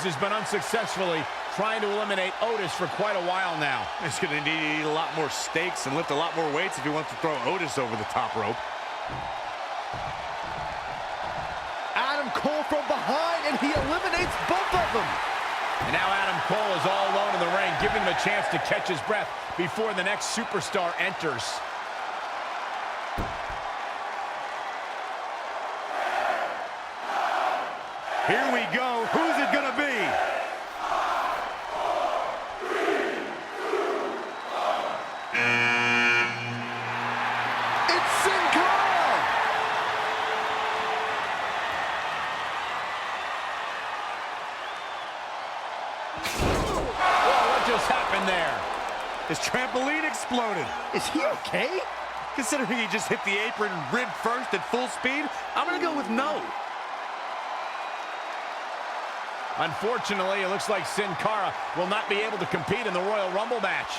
has been unsuccessfully trying to eliminate Otis for quite a while now. He's going to need to eat a lot more steaks and lift a lot more weights if he wants to throw Otis over the top rope. Adam Cole from behind, and he eliminates both of them. And now Adam Cole is all alone in the ring, giving him a chance to catch his breath before the next superstar enters. Here we go. Who's it going to be? It's Sin Cara! Whoa, what just happened there? His trampoline exploded. Is he okay? Considering he just hit the apron rib first at full speed, I'm going to go with no. Unfortunately, it looks like Sin Cara will not be able to compete in the Royal Rumble match.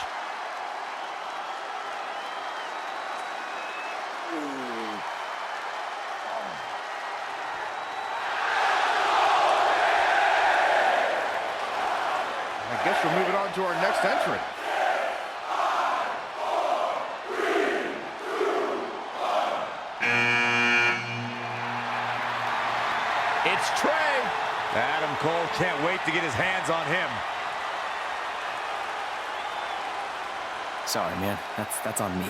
I guess we're moving on to our next entrant. It's Trey. Adam Cole can't wait to get his hands on him. Sorry, man. That's on me.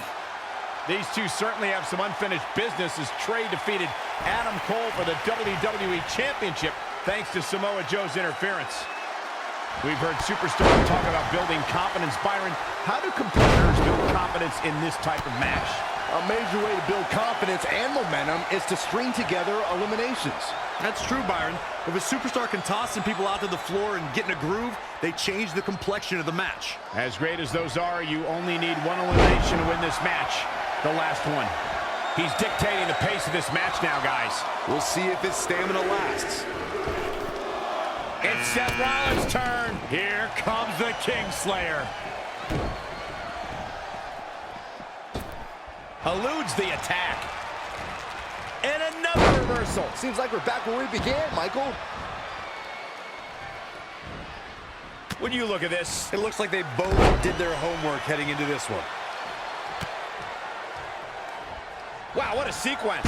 These two certainly have some unfinished business as Trey defeated Adam Cole for the WWE Championship thanks to Samoa Joe's interference. We've heard superstars talk about building confidence. Byron, how do competitors build confidence in this type of match? A major way to build confidence and momentum is to string together eliminations. That's true, Byron. If a superstar can toss some people out to the floor and get in a groove, they change the complexion of the match. As great as those are, you only need one elimination to win this match. The last one. He's dictating the pace of this match now, guys. We'll see if his stamina lasts. It's Seth Rollins' turn. Here comes the Kingslayer. Eludes the attack. And another reversal. Seems like we're back where we began, Michael. When you look at this, It looks like they both did their homework heading into this one. wow, what a sequence.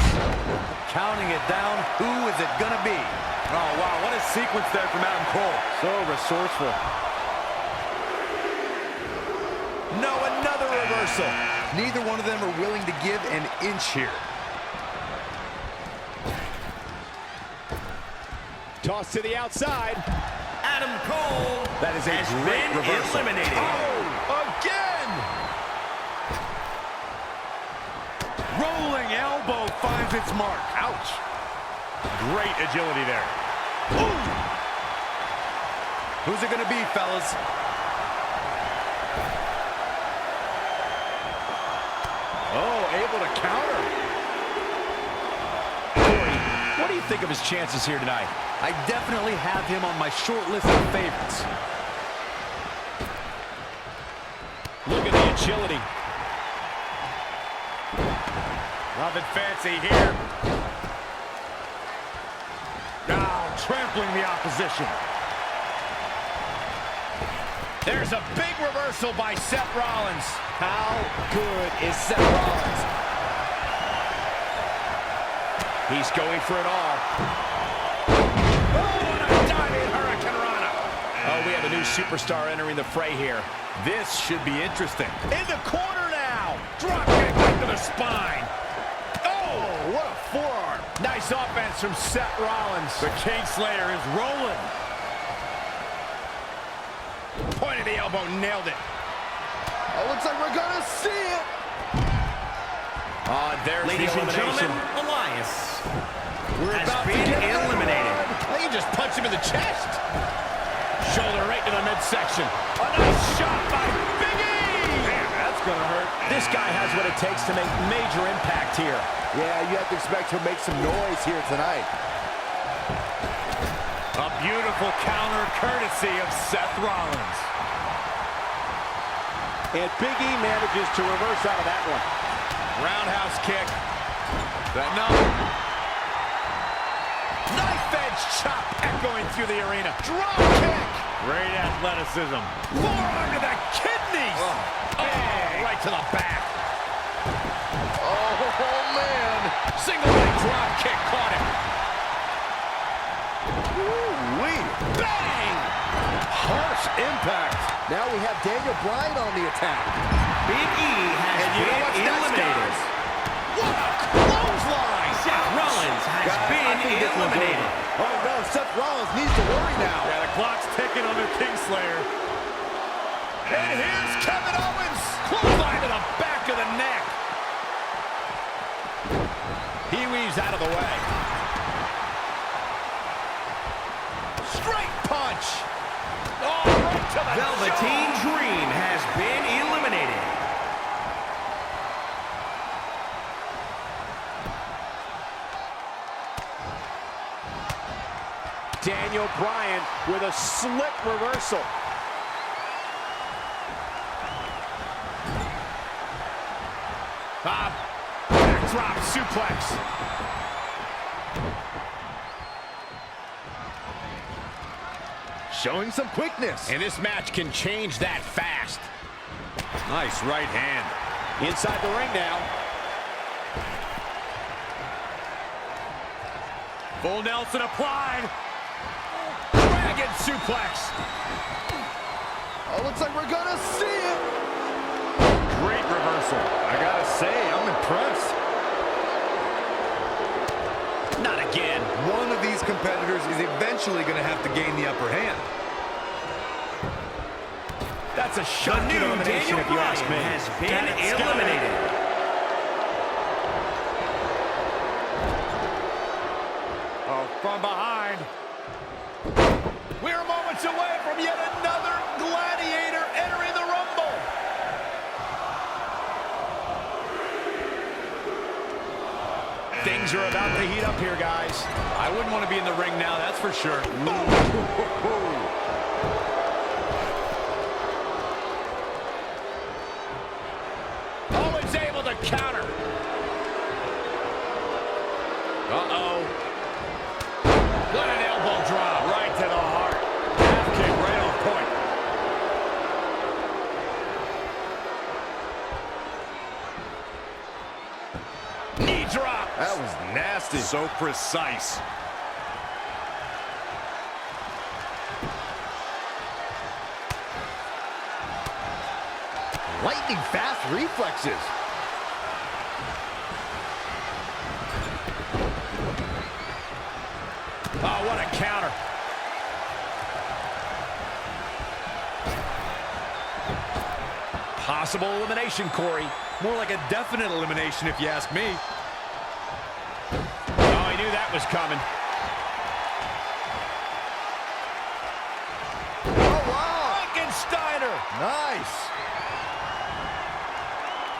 Counting it down, who is it gonna be? Oh, wow, what a sequence there from Adam Cole. So resourceful. No, another reversal. Neither one of them are willing to give an inch here. Toss to the outside. Adam Cole That is a great reversal. eliminated. Oh, again. Rolling elbow finds its mark. Ouch. Great agility there. Ooh. Who's it going to be, fellas? Oh, able to counter. Corey, what do you think of his chances here tonight? I definitely have him on my short list of favorites. Look at the agility. Nothing fancy here. Now trampling the opposition. There's a big reversal by Seth Rollins. How good is Seth Rollins? He's going for it all. Oh, and a diving Hurricane Rana. Oh, we have a new superstar entering the fray here. This should be interesting. In the corner now. Drop kick right to the spine. Oh, What a forearm. nice offense from Seth Rollins. The Kingslayer is rolling. Point of the elbow, nailed it. Oh, looks like we're gonna see it. There's Ladies the and elimination. gentlemen, Elias We're has about to been get eliminated. They can just punch him in the chest. Shoulder right to the midsection. A nice shot by Big E. Man, that's going to hurt. This guy has what it takes to make major impact here. Yeah, you have to expect he'll make some noise here tonight. A beautiful counter courtesy of Seth Rollins. And Big E manages to reverse out of that one. Roundhouse kick. No. Knife edge Huge chop echoing through the arena. Drop kick. Great athleticism. Forearm to the kidneys. Right to the back. Oh, man. Single leg drop kick caught him. Ooh-wee. Bang! Harsh impact. Now we have Daniel Bryan on the attack. Big E has been eliminated. What a clothesline! Seth Rollins has been eliminated. Oh, no, Seth Rollins needs to worry now. Yeah, the clock's ticking on the Kingslayer. And here's Kevin Owens. Clothesline to the back of the neck. He weaves out of the way. Straight punch. Oh, right to the Velveteen Dream has been eliminated. Daniel Bryan with a slick reversal. Backdrop suplex. Showing some quickness. And this match can change that fast. Nice right hand. Inside the ring now. Full Nelson applied. Dragon suplex. Oh, looks like we're gonna see it. Great reversal. I gotta say, I'm impressed. Not again. One of these competitors is eventually going to have to gain the upper hand. That's a shocking elimination if you ask me. Has been eliminated. Oh, from behind. We're moments away from yet another gladiator entering the Rumble. Things are about to heat up here, guys. I wouldn't want to be in the ring now, that's for sure. Owens able to counter. Uh-oh. What an elbow drop. Right to the heart. Half kick right on point. Knee drop. That was nasty. So precise. Lightning fast reflexes. Oh, what a counter. Possible elimination, Corey. More like a definite elimination if you ask me. Oh, I knew that was coming. Oh, wow. Frankensteiner. Nice.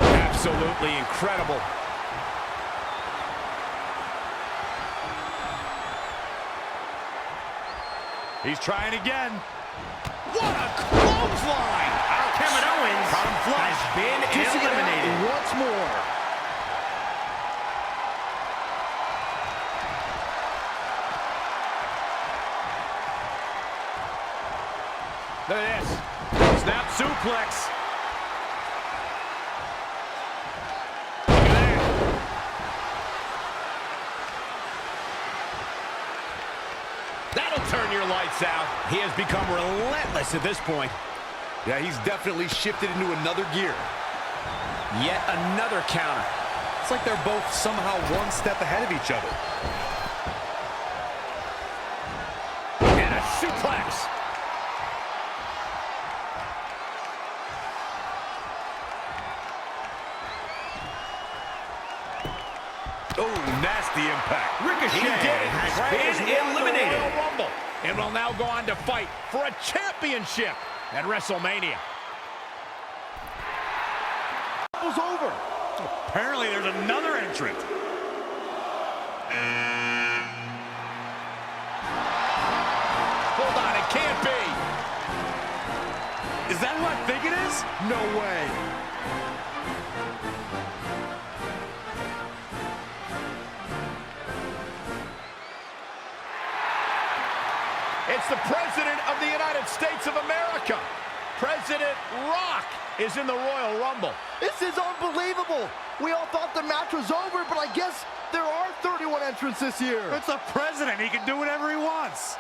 Absolutely incredible. He's trying again. What a clothesline. Kevin Owens has been Kissing it eliminated. out once more. Look at this. Snap suplex. That'll turn your lights out. He has become relentless at this point. Yeah, he's definitely shifted into another gear. Yet another counter. It's like they're both somehow one step ahead of each other. And a suplex. Oh, nasty impact. Ricochet has been eliminated. Royal Rumble and will now go on to fight for a championship at WrestleMania. It was over. Apparently there's another entrant. Hold on, it can't be. Is that who I think it is? No way. It's the President of the United States of America. President Rock is in the Royal Rumble. This is unbelievable. We all thought the match was over, but I guess there are 31 entrants this year. It's the president. He can do whatever he wants.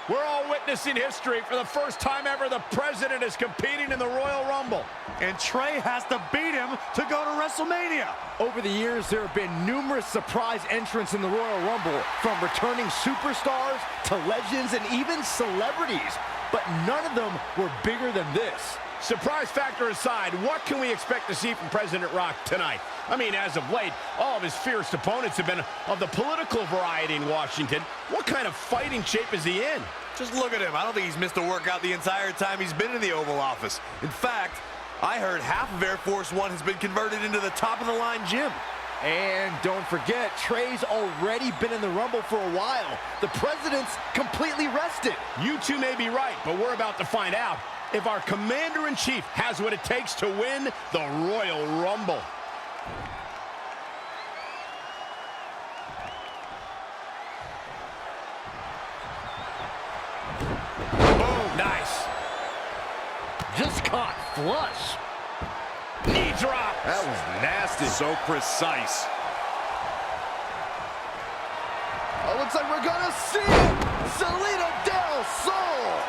We're all witnessing history. For the first time ever, the President is competing in the Royal Rumble. And Trey has to beat him to go to WrestleMania. Over the years, there have been numerous surprise entrants in the Royal Rumble, from returning superstars to legends and even celebrities. But none of them were bigger than this. Surprise factor aside, what can we expect to see from President Rock tonight? I mean, as of late, all of his fierce opponents have been of the political variety in Washington. What kind of fighting shape is he in? Just look at him. I don't think he's missed a workout the entire time he's been in the Oval Office. In fact, I heard half of Air Force One has been converted into the top-of-the-line gym. And don't forget, Trey's already been in the Rumble for a while. The President's completely rested. You two may be right, but we're about to find out if our Commander-in-Chief has what it takes to win the Royal Rumble. Boom, nice. Just caught flush. Knee drop. That was nasty. So precise. Oh, looks like we're gonna see it. Selena Del Sol.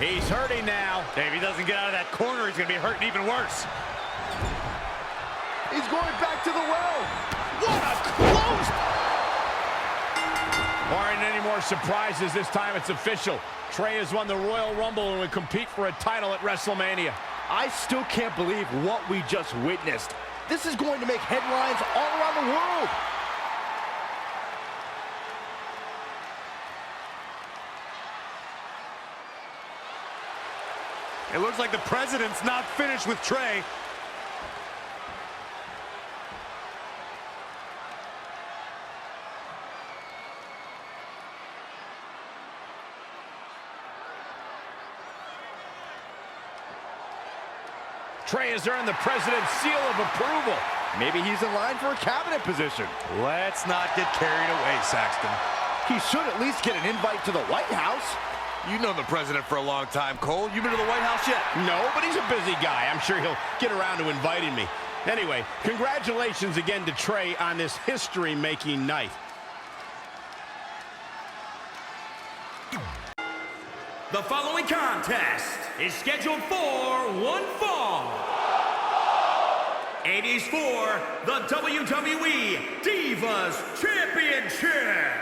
He's hurting now. If he doesn't get out of that corner, he's going to be hurting even worse. He's going back to the well. What a close! Barring any more surprises, this time it's official. Trey has won the Royal Rumble and will compete for a title at WrestleMania. I still can't believe what we just witnessed. This is going to make headlines all around the world. It looks like the President's not finished with Trey. Trey has earned the President's seal of approval. Maybe he's in line for a cabinet position. Let's not get carried away, Saxton. He should at least get an invite to the White House. You've known the president for a long time, Cole. You been to the White House yet? No, but he's a busy guy. I'm sure he'll get around to inviting me. Anyway, congratulations again to Trey on this history-making night. The following contest is scheduled for one fall. It is for the WWE Divas Championship.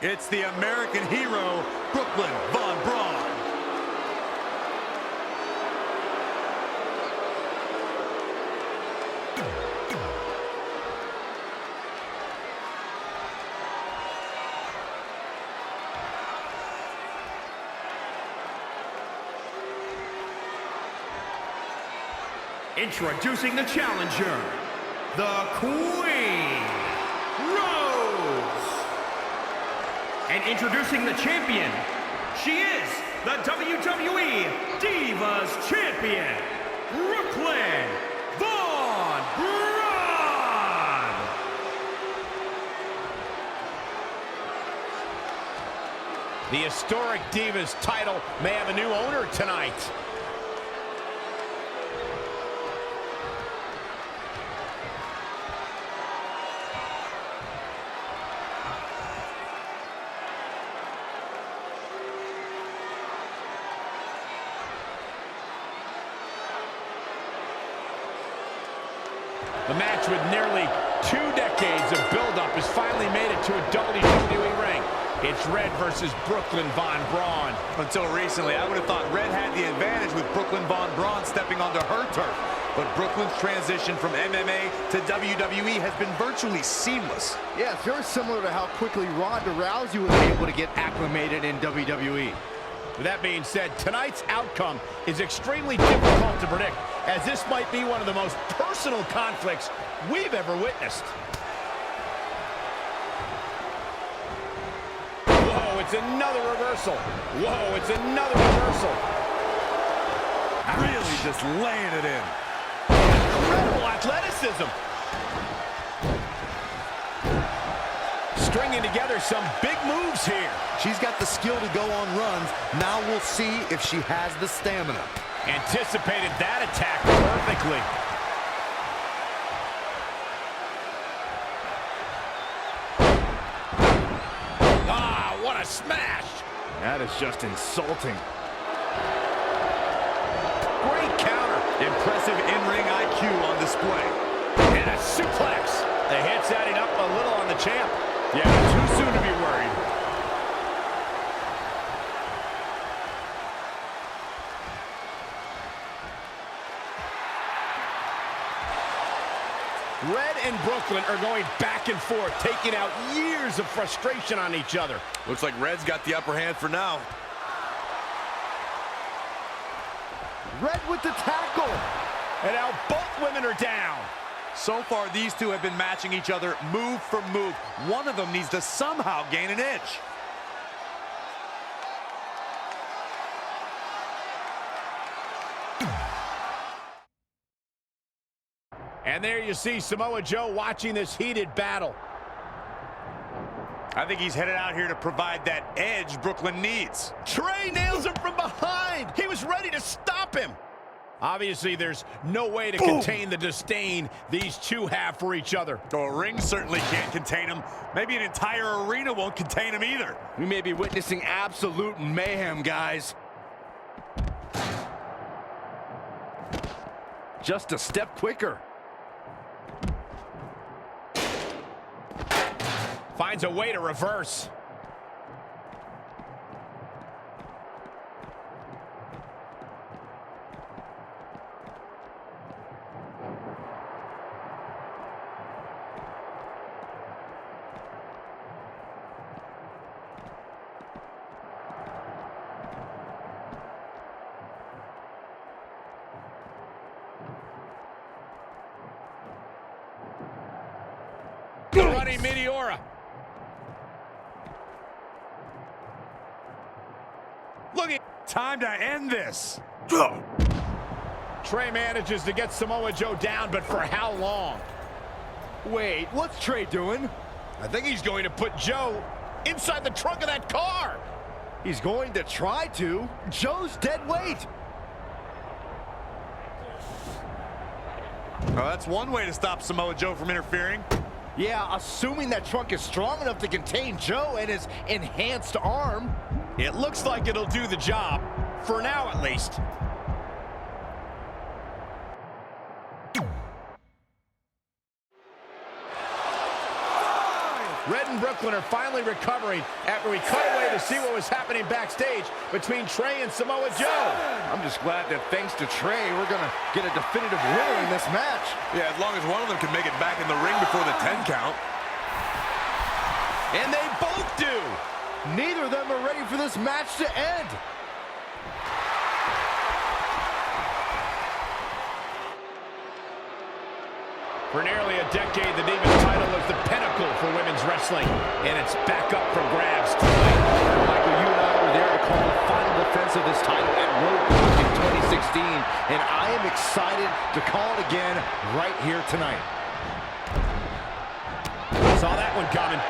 It's the American hero, Brooklyn Von Braun. Introducing the challenger, the Queen, Rose. And introducing the champion, she is the WWE Divas Champion, Brooklyn Von Braun. The historic Divas title may have a new owner tonight. The match with nearly 2 decades of build-up has finally made it to a WWE ring. It's Red versus Brooklyn Von Braun. Until recently, I would have thought Red had the advantage with Brooklyn Von Braun stepping onto her turf. But Brooklyn's transition from MMA to WWE has been virtually seamless. Yeah, it's very similar to how quickly Ronda Rousey was able to get acclimated in WWE. With that being said, tonight's outcome is extremely difficult to predict, as this might be one of the most personal conflicts we've ever witnessed. Whoa, it's another reversal. Whoa, it's another reversal. Really just laying it in. Incredible athleticism. Stringing together some big moves here. She's got the skill to go on runs. Now we'll see if she has the stamina. Anticipated that attack perfectly. Ah, what a smash! That is just insulting. Great counter. Impressive in-ring IQ on display. And a suplex. The hit's adding up a little on the champ. Yeah, too soon to be worried. Red and Brooklyn are going back and forth, taking out years of frustration on each other. Looks like Red's got the upper hand for now. Red with the tackle. And now both women are down. So far, these two have been matching each other move for move. One of them needs to somehow gain an edge. And there you see Samoa Joe watching this heated battle. I think he's headed out here to provide that edge Brooklyn needs. Trey nails him from behind. He was ready to stop him. Obviously, there's no way to contain the disdain these two have for each other. Oh, a ring certainly can't contain him. Maybe an entire arena won't contain him either. We may be witnessing absolute mayhem, guys. Just a step quicker. Finds a way to reverse. Running Meteora. Looking. Time to end this. Trey manages to get Samoa Joe down, but for how long? Wait, what's Trey doing? I think he's going to put Joe inside the trunk of that car. He's going to try to. Joe's dead weight. Oh, that's one way to stop Samoa Joe from interfering. Yeah, assuming that trunk is strong enough to contain Joe and his enhanced arm. It looks like it'll do the job, for now at least. Red and Brooklyn are finally recovering after we cut away to see what was happening backstage between Trey and Samoa Joe. I'm just glad that thanks to Trey, we're going to get a definitive winner in this match. Yeah, as long as one of them can make it back in the ring before the 10 count. And they both do. Neither of them are ready for this match to end. For nearly a decade, the Divas title was the pinnacle for women's wrestling, and it's back up for grabs tonight. Michael, you and I were there to call the final defense of this title at Roadblock in 2016, and I am excited to call it again right here tonight. Saw that one coming.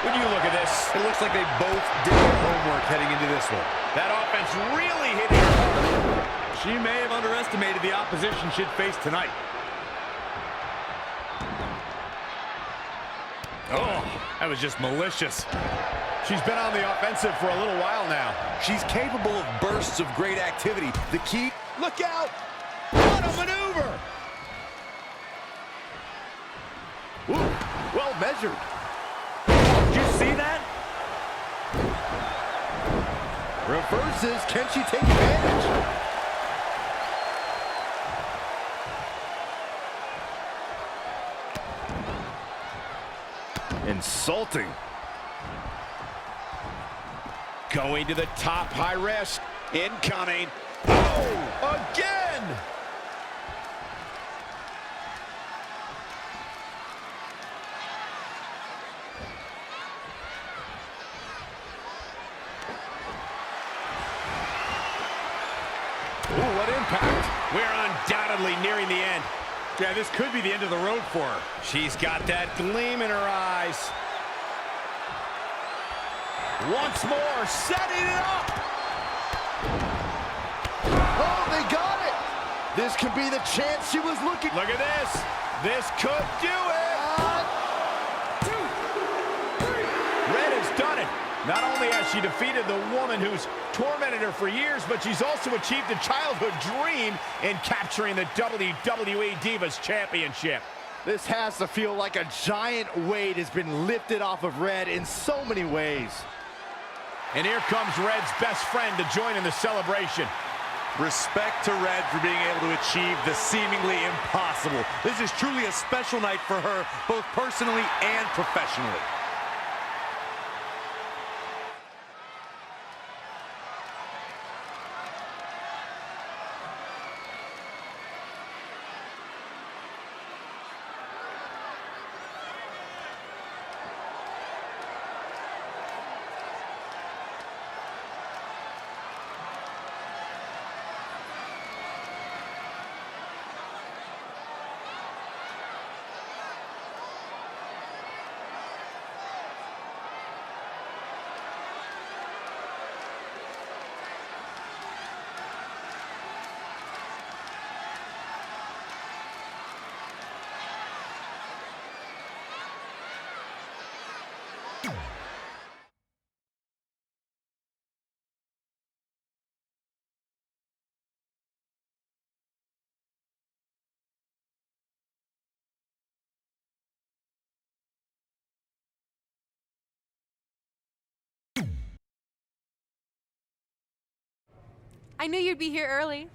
When you look at this, It looks like they both did their homework heading into this one. that offense really hit her. She may have underestimated the opposition she'd face tonight. Oh, that was just malicious. She's been on the offensive for a little while now. She's capable of bursts of great activity. The key... Look out! What a maneuver! Ooh, well measured. Did you see that? Reverses. Can she take advantage? Insulting. Going to the top, high risk. Incoming. Oh, again! Ooh, what impact. We're undoubtedly nearing the end. Yeah, this could be the end of the road for her. She's got that gleam in her eyes. Once more, setting it up. Oh, they got it. This could be the chance she was looking. Look at this. This could do it. 1, 2, 3. Red has done it. Not only has she defeated the woman who's tormented her for years, but she's also achieved a childhood dream in capturing the WWE Divas Championship. This has to feel like a giant weight has been lifted off of Red in so many ways. And here comes Red's best friend to join in the celebration. Respect to Red for being able to achieve the seemingly impossible. This is truly a special night for her, both personally and professionally. I knew you'd be here early.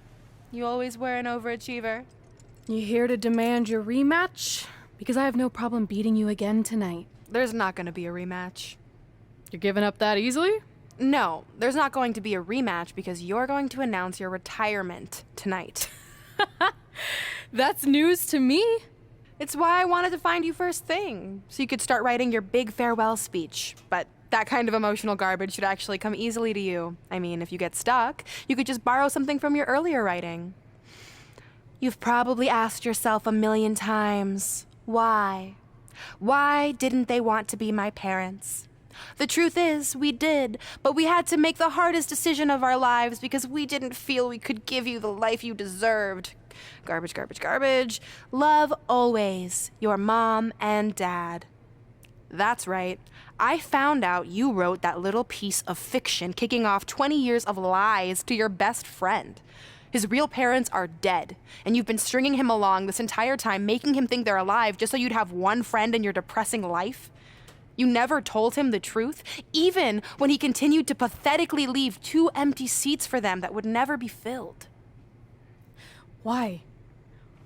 You always were an overachiever. You here to demand your rematch? Because I have no problem beating you again tonight. There's not going to be a rematch. You're giving up that easily? No, there's not going to be a rematch because you're going to announce your retirement tonight. That's news to me. It's why I wanted to find you first thing, so you could start writing your big farewell speech. But that kind of emotional garbage should actually come easily to you. I mean, if you get stuck, you could just borrow something from your earlier writing. You've probably asked yourself a million times, why? Why didn't they want to be my parents? The truth is, we did, but we had to make the hardest decision of our lives because we didn't feel we could give you the life you deserved. Garbage, garbage, garbage. Love always, your mom and dad. That's right. I found out you wrote that little piece of fiction kicking off 20 years of lies to your best friend. His real parents are dead, and you've been stringing him along this entire time, making him think they're alive just so you'd have one friend in your depressing life. You never told him the truth, even when he continued to pathetically leave 2 empty seats for them that would never be filled. Why?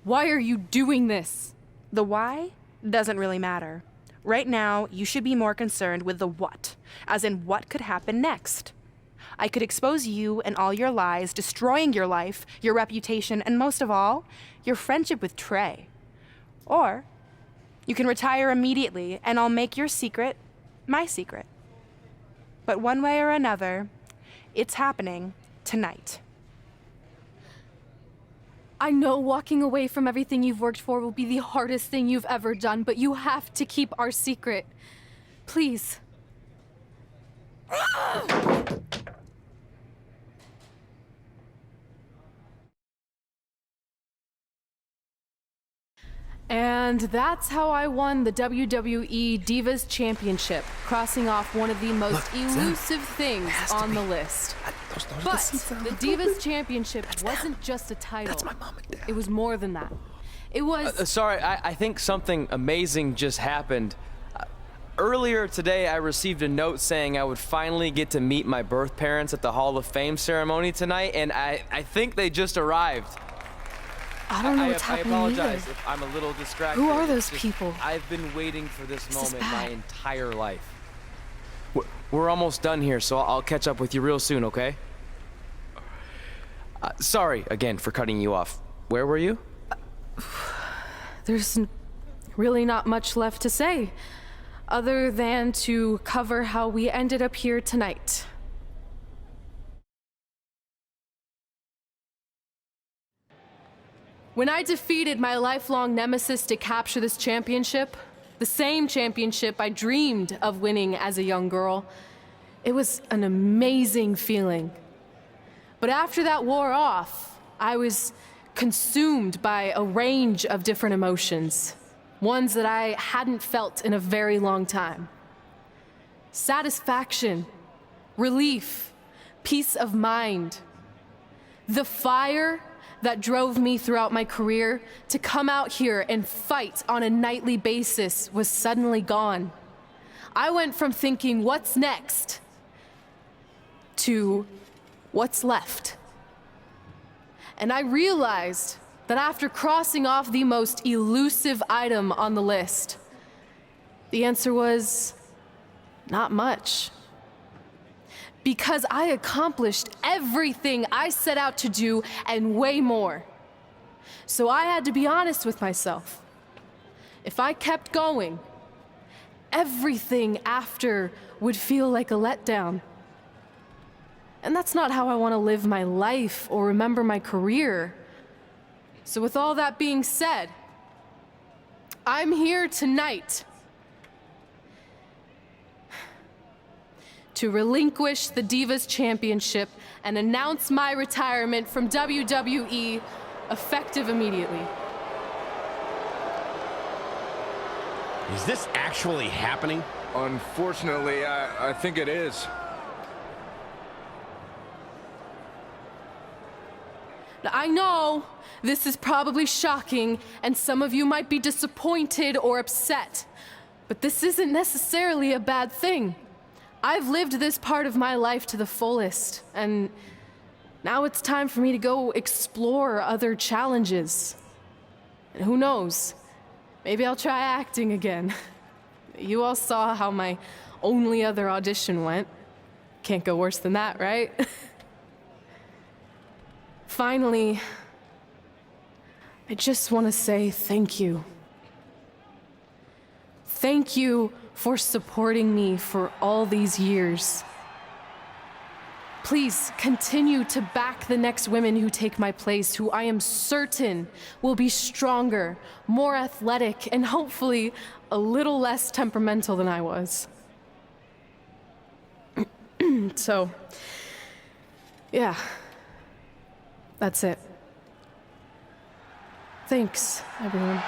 Why are you doing this? The why doesn't really matter. Right now, you should be more concerned with the what, as in what could happen next. I could expose you and all your lies, destroying your life, your reputation, and most of all, your friendship with Trey. Or you can retire immediately, and I'll make your secret my secret. But one way or another, it's happening tonight. I know walking away from everything you've worked for will be the hardest thing you've ever done, but you have to keep our secret. Please. And that's how I won the WWE Divas Championship, crossing off one of the most elusive things on the list. But the Divas Championship wasn't just a title. It was more than that. It was... Sorry, I think something amazing just happened. Earlier today, I received a note saying I would finally get to meet my birth parents at the Hall of Fame ceremony tonight, and I think they just arrived. I don't know what's happening I apologize either. if I'm a little distracted. Who are those It's just, people? I've been waiting for this This is moment my bad. entire life. We're almost done here, so I'll catch up with you real soon, okay? Sorry again for cutting you off. Where were you? There's really not much left to say, other than to cover how we ended up here tonight. When I defeated my lifelong nemesis to capture this championship, the same championship I dreamed of winning as a young girl, it was an amazing feeling. But after that wore off, I was consumed by a range of different emotions, ones that I hadn't felt in a very long time. Satisfaction, relief, peace of mind. The fire that drove me throughout my career to come out here and fight on a nightly basis was suddenly gone. I went from thinking, what's next, to what's left. And I realized that after crossing off the most elusive item on the list, the answer was not much. Because I accomplished everything I set out to do and way more. So I had to be honest with myself. If I kept going, everything after would feel like a letdown. And that's not how I want to live my life or remember my career. So with all that being said, I'm here tonight to relinquish the Divas Championship and announce my retirement from WWE, effective immediately. Is this actually happening? Unfortunately, I think it is. Now, I know this is probably shocking, and some of you might be disappointed or upset, but this isn't necessarily a bad thing. I've lived this part of my life to the fullest, and now it's time for me to go explore other challenges. And who knows, maybe I'll try acting again. You all saw how my only other audition went. Can't go worse than that, right? Finally, I just want to say thank you. Thank you for supporting me for all these years. Please continue to back the next women who take my place, who I am certain will be stronger, more athletic, and hopefully a little less temperamental than I was. So, yeah. That's it. Thanks, everyone.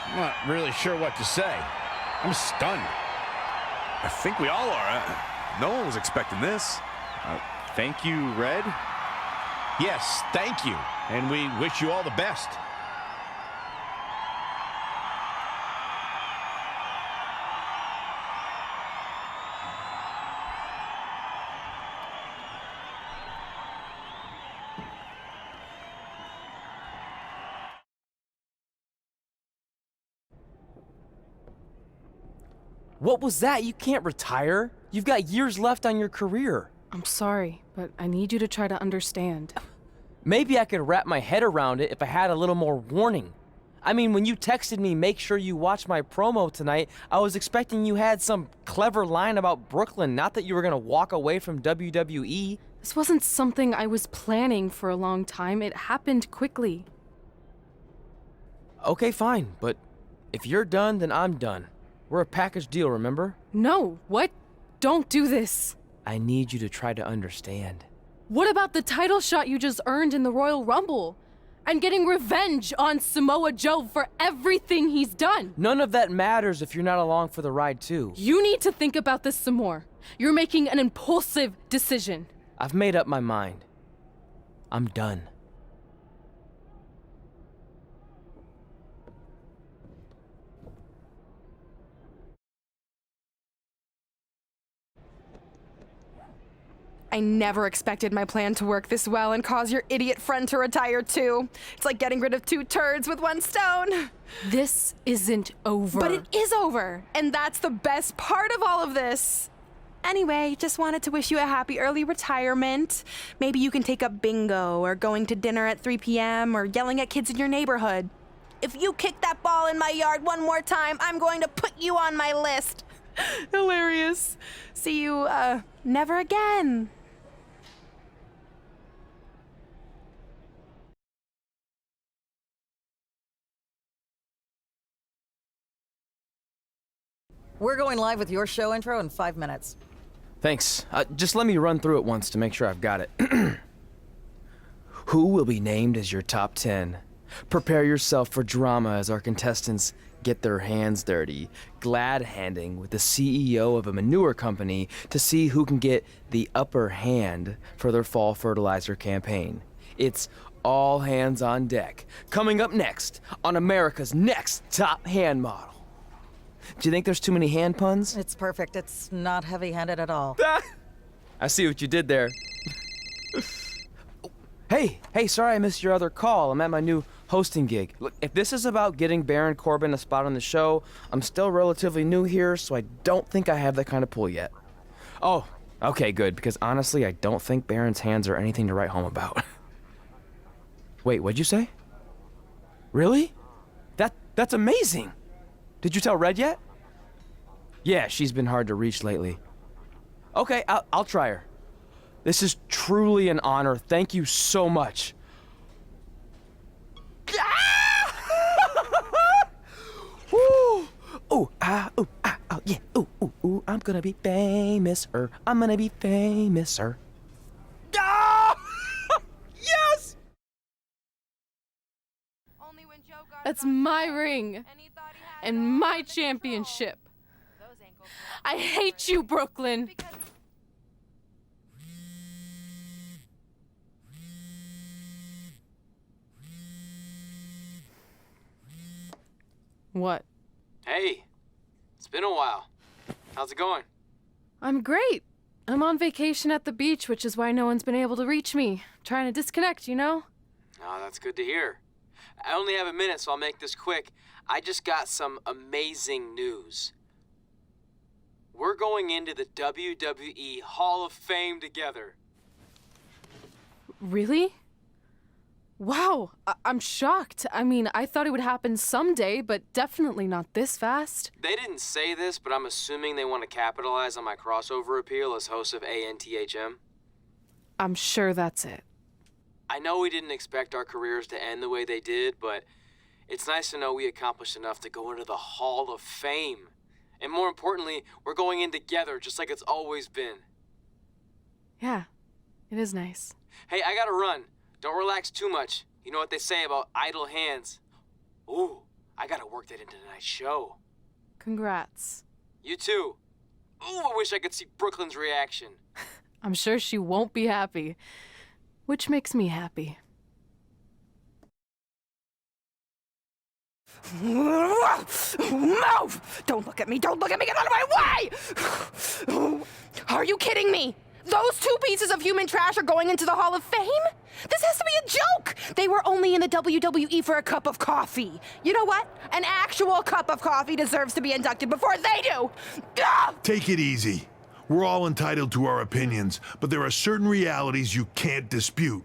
I'm not really sure what to say. I'm stunned. I think we all are. No one was expecting this. Thank you, Red. Yes, thank you. And we wish you all the best. What was that? You can't retire. You've got years left on your career. I'm sorry, but I need you to try to understand. Maybe I could wrap my head around it if I had a little more warning. I mean, when you texted me, make sure you watch my promo tonight, I was expecting you had some clever line about Brooklyn, not that you were gonna walk away from WWE. This wasn't something I was planning for a long time. It happened quickly. Okay, fine, but if you're done, then I'm done. We're a package deal, remember? No, what? Don't do this. I need you to try to understand. What about the title shot you just earned in the Royal Rumble? and getting revenge on Samoa Joe for everything he's done. None of that matters if you're not along for the ride, too. You need to think about this some more. You're making an impulsive decision. I've made up my mind. I'm done. I never expected my plan to work this well and cause your idiot friend to retire too. It's like getting rid of 2 turds with 1 stone. This isn't over. But it is over, and that's the best part of all of this. Anyway, just wanted to wish you a happy early retirement. Maybe you can take up bingo or going to dinner at 3 p.m. or yelling at kids in your neighborhood. If you kick that ball in my yard one more time, I'm going to put you on my list. Hilarious. See you, never again. We're going live with your show intro in 5 minutes. Thanks. Just let me run through it once to make sure I've got it. Who will be named as your top 10? Prepare yourself for drama as our contestants get their hands dirty, glad-handing with the CEO of a manure company to see who can get the upper hand for their fall fertilizer campaign. It's all hands on deck. Coming up next on America's Next Top Hand Model. Do you think there's too many hand puns? It's perfect. It's not heavy-handed at all. I see what you did there. Hey, sorry I missed your other call. I'm at my new hosting gig. Look, if this is about getting Baron Corbin a spot on the show, I'm still relatively new here, so I don't think I have that kind of pull yet. Oh, okay, good, because honestly, I don't think Baron's hands are anything to write home about. Wait, what'd you say? Really? That's amazing! Did you tell Red yet? Yeah, she's been hard to reach lately. Okay, I'll try her. This is truly an honor. Thank you so much. Ooh, ooh, ah, ooh, ah, oh, yeah, ooh, ooh, ooh. I'm gonna be famous-er. I'm gonna be famous-er. Ah! Yes! That's my ring and my championship. I hate you, Brooklyn. What? Hey, it's been a while. How's it going? I'm great. I'm on vacation at the beach, which is why no one's been able to reach me. Trying to disconnect, you know? Oh, that's good to hear. I only have a minute, so I'll make this quick. I just got some amazing news. We're going into the WWE Hall of Fame together. Really? Wow, I'm shocked. I mean, I thought it would happen someday, but definitely not this fast. They didn't say this, but I'm assuming they want to capitalize on my crossover appeal as host of ANTHM. I'm sure that's it. I know we didn't expect our careers to end the way they did, but it's nice to know we accomplished enough to go into the Hall of Fame. And more importantly, we're going in together, just like it's always been. Yeah, it is nice. Hey, I gotta run. Don't relax too much. You know what they say about idle hands. Ooh, I gotta work that into tonight's show. Congrats. You too. Ooh, I wish I could see Brooklyn's reaction. I'm sure she won't be happy, which makes me happy. Move! Don't look at me! Don't look at me! Get out of my way! Are you kidding me? Those 2 pieces of human trash are going into the Hall of Fame? This has to be a joke! They were only in the WWE for a cup of coffee. You know what? An actual cup of coffee deserves to be inducted before they do! Ah! Take it easy. We're all entitled to our opinions, but there are certain realities you can't dispute.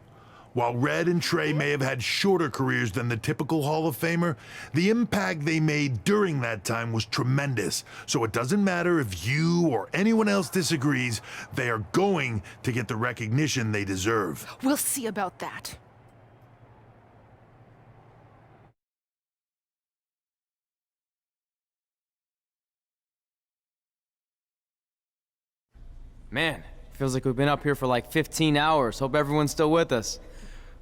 While Red and Trey may have had shorter careers than the typical Hall of Famer, the impact they made during that time was tremendous. So it doesn't matter if you or anyone else disagrees, they are going to get the recognition they deserve. We'll see about that. Man, feels like we've been up here for like 15 hours. Hope everyone's still with us.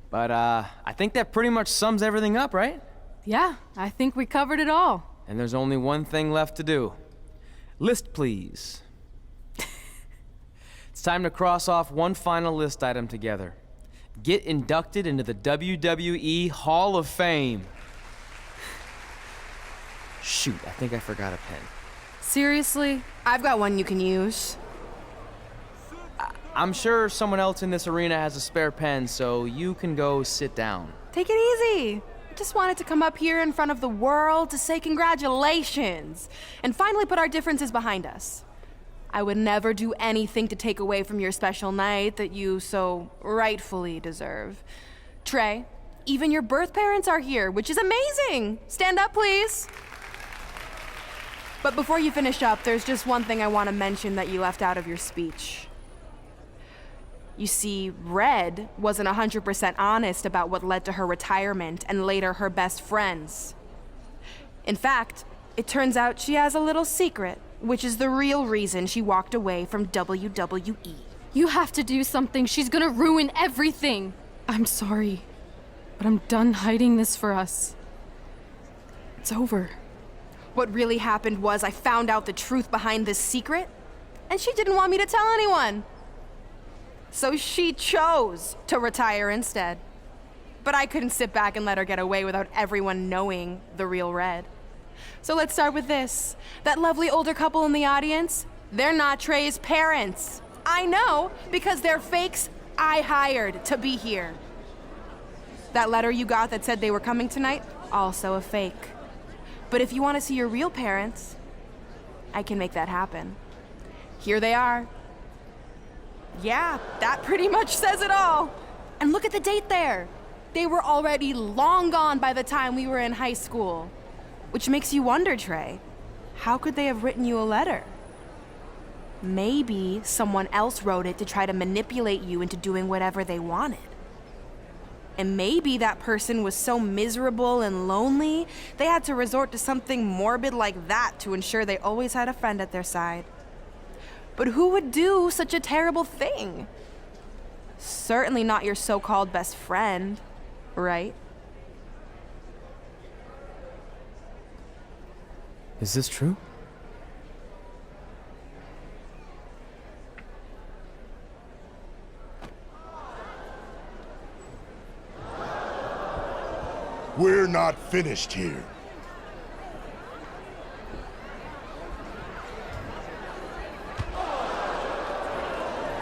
But I think that pretty much sums everything up, right? Yeah, I think we covered it all. And there's only one thing left to do. List, please. It's time to cross off one final list item together. Get inducted into the WWE Hall of Fame. Shoot, I think I forgot a pen. Seriously? I've got one you can use. I'm sure someone else in this arena has a spare pen, so you can go sit down. Take it easy. I just wanted to come up here in front of the world to say congratulations and finally put our differences behind us. I would never do anything to take away from your special night that you so rightfully deserve. Trey, even your birth parents are here, which is amazing. Stand up, please. But before you finish up, there's just one thing I want to mention that you left out of your speech. You see, Red wasn't 100% honest about what led to her retirement and later her best friends. In fact, it turns out she has a little secret, which is the real reason she walked away from WWE. You have to do something. She's gonna ruin everything. I'm sorry, but I'm done hiding this for us. It's over. What really happened was I found out the truth behind this secret, and she didn't want me to tell anyone. So she chose to retire instead. But I couldn't sit back and let her get away without everyone knowing the real Red. So let's start with this. That lovely older couple in the audience, they're not Trey's parents. I know, because they're fakes I hired to be here. That letter you got that said they were coming tonight, also a fake. But if you want to see your real parents, I can make that happen. Here they are. Yeah, that pretty much says it all. And look at the date there. They were already long gone by the time we were in high school. Which makes you wonder, Trey, how could they have written you a letter? Maybe someone else wrote it to try to manipulate you into doing whatever they wanted. And maybe that person was so miserable and lonely, they had to resort to something morbid like that to ensure they always had a friend at their side. But who would do such a terrible thing? Certainly not your so-called best friend, right? Is this true? We're not finished here.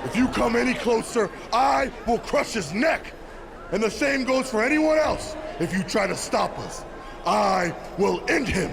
If you come any closer, I will crush his neck. And the same goes for anyone else. If you try to stop us, I will end him.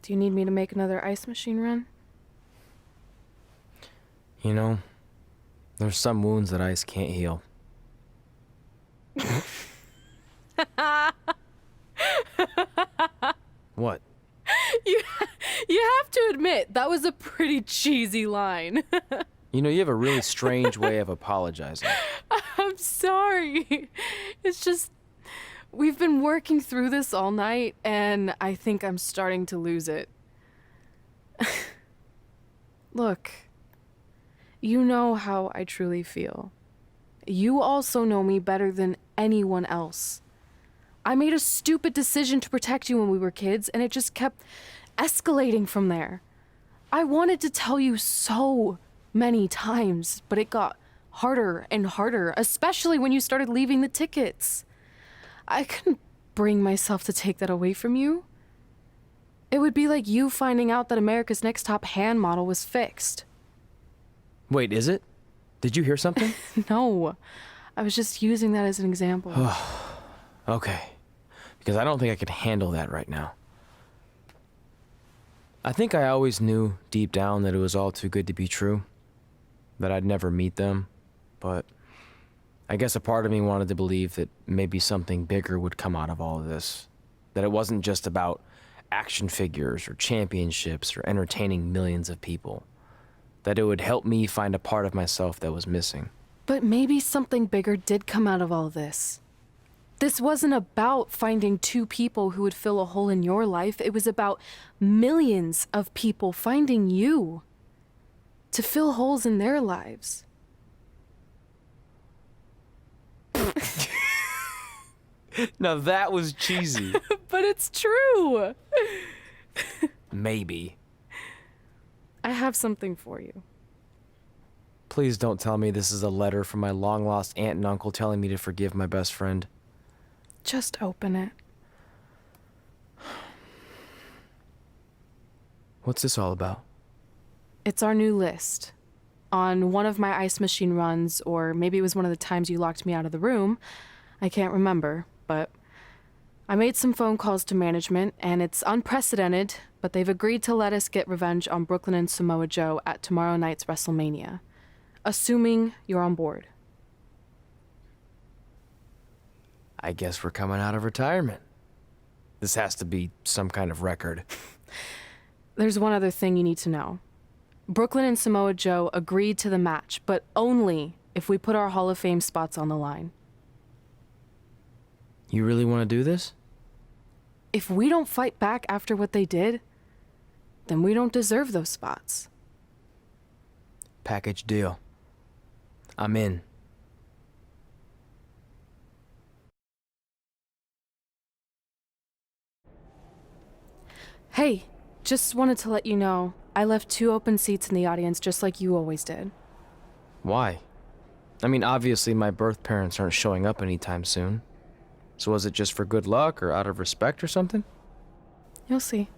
Do you need me to make another ice machine run? You know, there's some wounds that ice can't heal. What? You have to admit, that was a pretty cheesy line. You know, you have a really strange way of apologizing. I'm sorry. It's just, we've been working through this all night, and I think I'm starting to lose it. Look, you know how I truly feel. You also know me better than anyone else. I made a stupid decision to protect you when we were kids, and it just kept escalating from there. I wanted to tell you so many times, but it got harder and harder, especially when you started leaving the tickets. I couldn't bring myself to take that away from you. It would be like you finding out that America's Next Top hand model was fixed. Wait, is it? Did you hear something? No, I was just using that as an example. Okay, because I don't think I could handle that right now. I think I always knew deep down that it was all too good to be true, that I'd never meet them, but I guess a part of me wanted to believe that maybe something bigger would come out of all of this, that it wasn't just about action figures or championships or entertaining millions of people, that it would help me find a part of myself that was missing. But maybe something bigger did come out of all this. This wasn't about finding two people who would fill a hole in your life. It was about millions of people finding you to fill holes in their lives. Now that was cheesy. But it's true. Maybe. I have something for you. Please don't tell me this is a letter from my long-lost aunt and uncle telling me to forgive my best friend. Just open it. What's this all about? It's our new list. On one of my ice machine runs, or maybe it was one of the times you locked me out of the room, I can't remember, but I made some phone calls to management, and it's unprecedented, but they've agreed to let us get revenge on Brooklyn and Samoa Joe at tomorrow night's WrestleMania, assuming you're on board. I guess we're coming out of retirement. This has to be some kind of record. There's one other thing you need to know. Brooklyn and Samoa Joe agreed to the match, but only if we put our Hall of Fame spots on the line. You really want to do this? If we don't fight back after what they did, then we don't deserve those spots. Package deal. I'm in. Hey, just wanted to let you know, I left 2 open seats in the audience just like you always did. Why? I mean, obviously my birth parents aren't showing up anytime soon. So was it just for good luck or out of respect or something? You'll see.